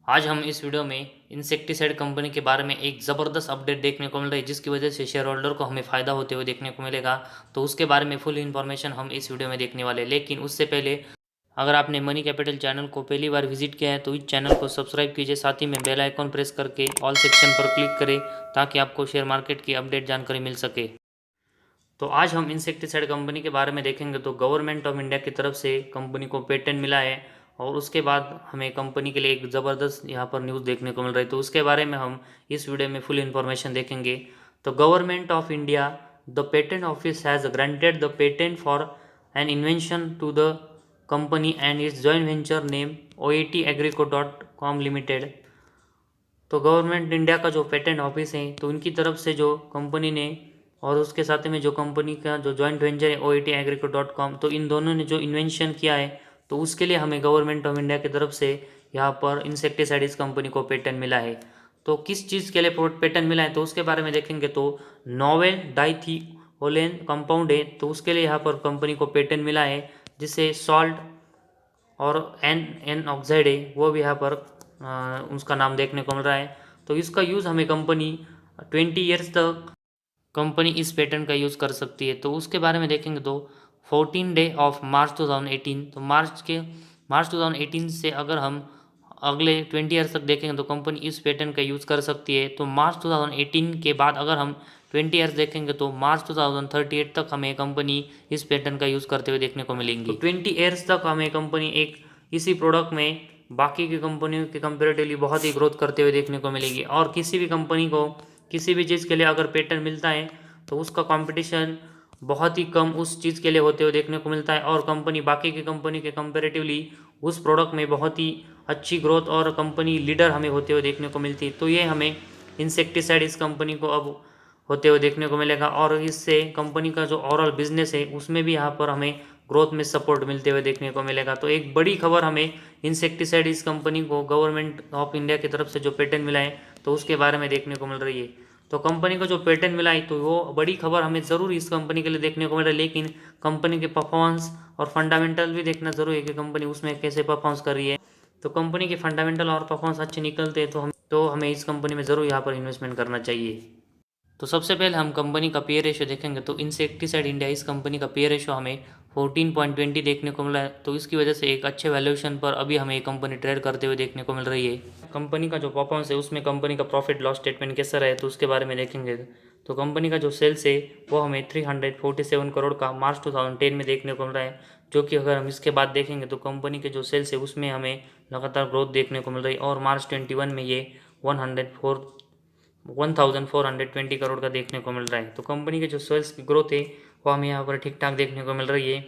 आज हम इस वीडियो में इंसेक्टिसाइड कंपनी के बारे में एक ज़बरदस्त अपडेट देखने को मिल रही है, जिसकी वजह से शेयर होल्डर को हमें फ़ायदा होते हुए देखने को मिलेगा। तो उसके बारे में फुल इन्फॉर्मेशन हम इस वीडियो में देखने वाले हैं। लेकिन उससे पहले अगर आपने मनी कैपिटल चैनल को पहली बार विजिट किया है तो इस चैनल को सब्सक्राइब कीजिए, साथ ही में बेल आइकॉन प्रेस करके ऑल सेक्शन पर क्लिक करें ताकि आपको शेयर मार्केट की अपडेट जानकारी मिल सके। तो आज हम इंसेक्टिसाइड कंपनी के बारे में देखेंगे। तो गवर्नमेंट ऑफ इंडिया की तरफ से कंपनी को पेटेंट मिला है और उसके बाद हमें कंपनी के लिए एक ज़बरदस्त यहाँ पर न्यूज़ देखने को मिल रही है। तो उसके बारे में हम इस वीडियो में फुल इन्फॉर्मेशन देखेंगे। तो government of India the patent office has granted the patent for an invention to the company and its joint venture name oetagrico.com limited. तो गवर्नमेंट इंडिया का जो पेटेंट ऑफिस है तो उनकी तरफ से जो कंपनी ने और उसके साथ में जो कंपनी का जो जॉइंट वेंचर है oetagrico.com, तो इन दोनों ने जो इन्वेंशन किया है तो उसके लिए हमें गवर्नमेंट ऑफ इंडिया की तरफ से यहाँ पर इंसेक्टिसाइड इस कंपनी को पेटेंट मिला है। तो किस चीज़ के लिए पेटेंट मिला है तो उसके बारे में देखेंगे। तो नोवेल डाइथियोलेन कंपाउंड है तो उसके लिए यहाँ पर कंपनी को पेटेंट मिला है, जिससे सॉल्ट और एन एन ऑक्साइड है वो भी यहाँ पर उसका नाम देखने को मिल रहा है। तो इसका यूज़ हमें कंपनी 20 ईयर्स तक कंपनी इस पेटेंट का यूज़ कर सकती है। तो उसके बारे में देखेंगे तो 14 ऑफ मार्च 2018, तो मार्च 2018 से अगर हम अगले 20 ईयर्स तक देखेंगे तो कंपनी इस पेटेंट का यूज़ कर सकती है। तो मार्च 2018 के बाद अगर हम 20 ईयर्स देखेंगे तो मार्च 2038 तक हमें कंपनी इस पेटेंट का यूज़ करते हुए देखने को मिलेंगी। तो 20 ईयर्स तक हमें कंपनी एक इसी प्रोडक्ट में बाकी की कंपनियों के कंपेरेटिवली बहुत ही ग्रोथ करते हुए देखने को मिलेगी। और किसी भी कंपनी को किसी भी चीज़ के लिए अगर पेटेंट मिलता है तो उसका कंपटीशन बहुत ही कम उस चीज़ के लिए होते हुए देखने को मिलता है और कंपनी बाकी की कंपनी के कंपेरेटिवली उस प्रोडक्ट में बहुत ही अच्छी ग्रोथ और कंपनी लीडर हमें होते हुए देखने को मिलती है। तो ये हमें इंसेक्टिसाइड इस कंपनी को अब होते हुए देखने को मिलेगा और इससे कंपनी का जो ओवरऑल बिजनेस है उसमें भी यहाँ पर हमें ग्रोथ में सपोर्ट मिलते हुए देखने को मिलेगा। तो एक बड़ी खबर हमें इंसेक्टिसाइड इस कंपनी को गवर्नमेंट ऑफ इंडिया की तरफ से जो पेटेंट मिला है तो उसके बारे में देखने को मिल रही है। तो कंपनी को जो पेटेंट मिला है तो वो बड़ी खबर हमें ज़रूर इस कंपनी के लिए देखने को मिल रहा है, लेकिन कंपनी के परफॉर्मेंस और फंडामेंटल भी देखना ज़रूरी है कि कंपनी उसमें कैसे परफॉर्मेंस कर रही है। तो कंपनी के फंडामेंटल और परफॉर्मेंस अच्छे निकलते हैं तो हमें इस कंपनी में ज़रूर यहाँ पर इन्वेस्टमेंट करना चाहिए। तो सबसे पहले हम कंपनी का पीयर रेशियो देखेंगे। तो इंसेक्टिसाइड इंडिया इस कंपनी का पीयर रेशियो हमें 14.20 देखने को मिला है। तो इसकी वजह से एक अच्छे वैल्यूएशन पर अभी हमें ये कंपनी ट्रेड करते हुए देखने को मिल रही है। कंपनी का जो परफॉर्मेंस है उसमें कंपनी का प्रॉफिट लॉस स्टेटमेंट कैसा रहा है तो उसके बारे में देखेंगे। तो कंपनी का जो सेल्स है वो हमें 347 करोड़ का मार्च 2010 में देखने को मिल रहा है, जो कि अगर हम इसके बाद देखेंगे तो कंपनी के जो सेल्स है उसमें हमें लगातार ग्रोथ देखने को मिल रही है और मार्च 21 में ये 1420 करोड़ का देखने को मिल रहा है। तो कंपनी के जो सेल्स की ग्रोथ है वो हमें यहाँ पर ठीक ठाक देखने को मिल रही है।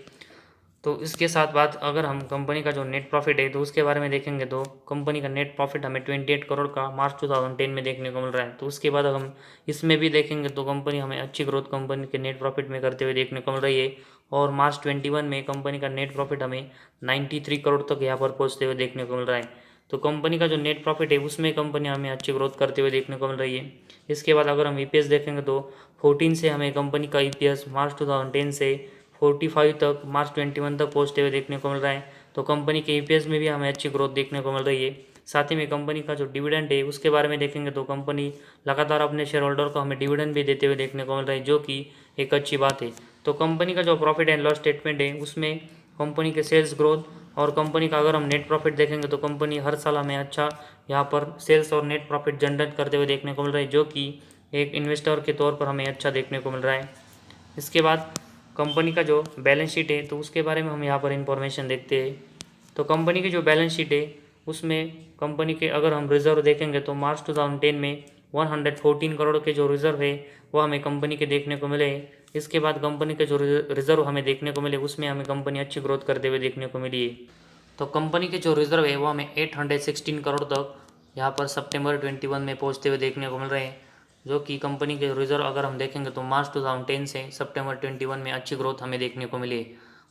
तो इसके साथ बात अगर हम कंपनी का जो नेट प्रॉफिट है तो उसके बारे में देखेंगे तो कंपनी का नेट प्रॉफिट हमें 28 करोड़ का मार्च 2010 में देखने को मिल रहा है। तो उसके बाद अगर हम इसमें भी देखेंगे तो कंपनी हमें अच्छी ग्रोथ कंपनी के नेट प्रॉफिट में करते हुए देखने को मिल रही है और मार्च 21 में कंपनी का नेट प्रॉफिट हमें 93 करोड़ तक यहाँ पर पहुँचते हुए देखने को मिल रहा है। तो कंपनी का जो नेट प्रॉफिट है उसमें कंपनी हमें अच्छी ग्रोथ करते हुए देखने को मिल रही है। इसके बाद अगर हम ईपीएस देखेंगे तो 14 से हमें कंपनी का ईपीएस मार्च 2010 से 45 तक मार्च 21 तक पहुँचते हुए देखने को मिल रहा है। तो कंपनी के ईपीएस में भी हमें अच्छी ग्रोथ देखने को मिल रही है। साथ ही में कंपनी का जो डिविडेंड है उसके बारे में देखेंगे तो कंपनी लगातार अपने शेयर होल्डर को हमें डिविडेंड भी देते हुए देखने को मिल रहा है, जो कि एक अच्छी बात है। तो कंपनी का जो प्रॉफिट एंड लॉस स्टेटमेंट है उसमें कंपनी के सेल्स ग्रोथ और कंपनी का अगर हम नेट प्रॉफिट देखेंगे तो कंपनी हर साल हमें अच्छा यहाँ पर सेल्स और नेट प्रॉफिट जनरेट करते हुए देखने को मिल रहा है, जो कि एक इन्वेस्टर के तौर पर हमें अच्छा देखने को मिल रहा है। इसके बाद कंपनी का जो बैलेंस शीट है तो उसके बारे में हम यहाँ पर इंफॉर्मेशन देखते हैं। तो कंपनी की जो बैलेंस शीट है उसमें कंपनी के अगर हम रिजर्व देखेंगे तो मार्च 2010 में 114 करोड़ के जो रिजर्व है वो हमें कंपनी के देखने को मिले। इसके बाद कंपनी के जो रिजर्व हमें देखने को मिले उसमें हमें कंपनी अच्छी ग्रोथ करते हुए देखने को मिली है। तो कंपनी के जो रिजर्व है वो हमें 816 करोड़ तक यहाँ पर सितंबर 21 में पहुँचते हुए देखने को मिल रहे हैं, जो कि कंपनी के रिजर्व अगर हम देखेंगे तो मार्च 2010 से सितंबर 21 में अच्छी ग्रोथ हमें देखने को मिली है।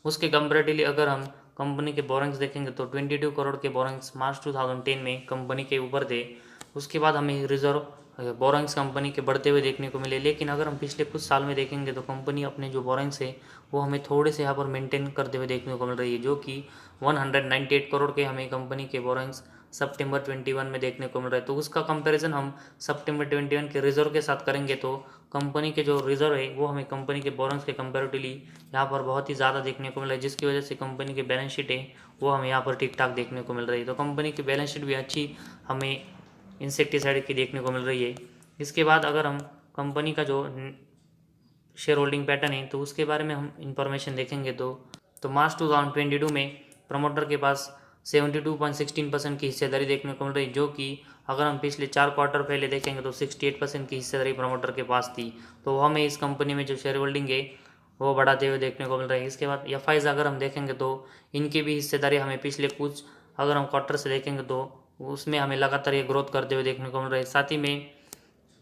उसके कंपेरेटिवली अगर हम कंपनी के बोरिंग्स देखेंगे तो 22 करोड़ के बोरिंग्स मार्च 2010 में कंपनी के ऊपर थे। उसके बाद हमें रिजर्व बोरिंग्स कंपनी के बढ़ते हुए देखने को मिले। लेकिन अगर हम पिछले कुछ साल में देखेंगे तो कंपनी अपने जो बोरिंग्स है वो हमें थोड़े से यहाँ पर मेंटेन करते हुए देखने को मिल रही है, जो कि 198 करोड़ के हमें कंपनी के बोरिंग्स सितंबर 21 में देखने को मिल रहा है। तो उसका कंपैरिजन हम सितंबर 21 के रिजर्व के साथ करेंगे तो कंपनी के जो रिजर्व है वो हमें कंपनी के बोरोंस के कंपैरेटिवली यहाँ पर बहुत ही ज़्यादा देखने को मिल रहा है, जिसकी वजह से कंपनी की बैलेंस शीट है वो हमें यहाँ पर ठीक ठाक देखने को मिल रही है। तो कंपनी की बैलेंस शीट भी अच्छी हमें इंसेक्टिसाइड की देखने को मिल रही है। इसके बाद अगर हम कंपनी का जो शेयर होल्डिंग पैटर्न है तो उसके बारे में हम इंफॉर्मेशन देखेंगे तो मार्च 2022 में प्रमोटर के पास 72.16% की हिस्सेदारी देखने को मिल रही, जो कि अगर हम पिछले 4 क्वार्टर पहले देखेंगे तो 68% की हिस्सेदारी प्रमोटर के पास थी। तो हमें इस कंपनी में जो शेयर होल्डिंग है वो बढ़ाते हुए देखने को मिल रहा है। इसके बाद एफआईज अगर हम देखेंगे तो इनकी भी हिस्सेदारी हमें पिछले कुछ अगर हम क्वार्टर से देखेंगे तो उसमें हमें लगातार ये ग्रोथ करते हुए देखने को मिल रहा है। साथ ही में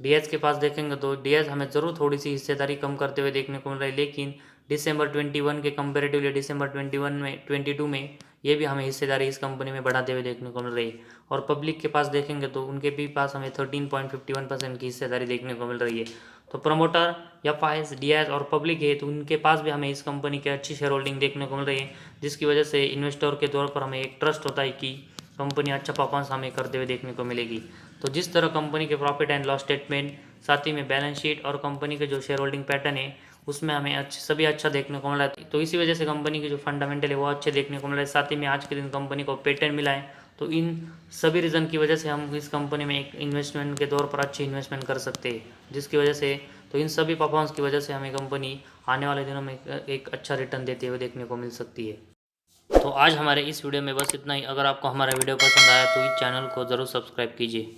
डीएच के पास देखेंगे तो डीएच हमें ज़रूर थोड़ी सी हिस्सेदारी कम करते हुए देखने को मिल रहा है, लेकिन दिसंबर 21 के कंपेरेटिवली दिसंबर 22 में ये भी हमें हिस्सेदारी इस कंपनी में बढ़ाते हुए देखने को मिल रही है। और पब्लिक के पास देखेंगे तो उनके भी पास हमें 13.51% की हिस्सेदारी देखने को मिल रही है। तो प्रमोटर एफआईज डीएच और पब्लिक है तो उनके पास भी हमें इस कंपनी की अच्छी शेयर होल्डिंग देखने को मिल रही है, जिसकी वजह से इन्वेस्टर के तौर पर हमें एक ट्रस्ट होता है कि कंपनी अच्छा परफॉर्मेंस हमें करते हुए देखने को मिलेगी। तो जिस तरह कंपनी के प्रॉफिट एंड लॉस स्टेटमेंट, साथ ही में बैलेंस शीट और कंपनी के जो शेयर होल्डिंग पैटर्न है उसमें हमें सभी अच्छा देखने को मिला है। तो इसी वजह से कंपनी के जो फंडामेंटल है वो अच्छे देखने को मिला है। साथ ही में आज के दिन कंपनी को पेटेंट मिला है। तो इन सभी रीज़न की वजह से हम इस कंपनी में एक इन्वेस्टमेंट के तौर पर अच्छी इन्वेस्टमेंट कर सकते हैं, जिसकी वजह से तो इन सभी परफॉर्मेंस की वजह से हमें कंपनी आने वाले दिनों में एक अच्छा रिटर्न देते हुए देखने को मिल सकती है। तो आज हमारे इस वीडियो में बस इतना ही। अगर आपको हमारा वीडियो पसंद आया तो इस चैनल को ज़रूर सब्सक्राइब कीजिए।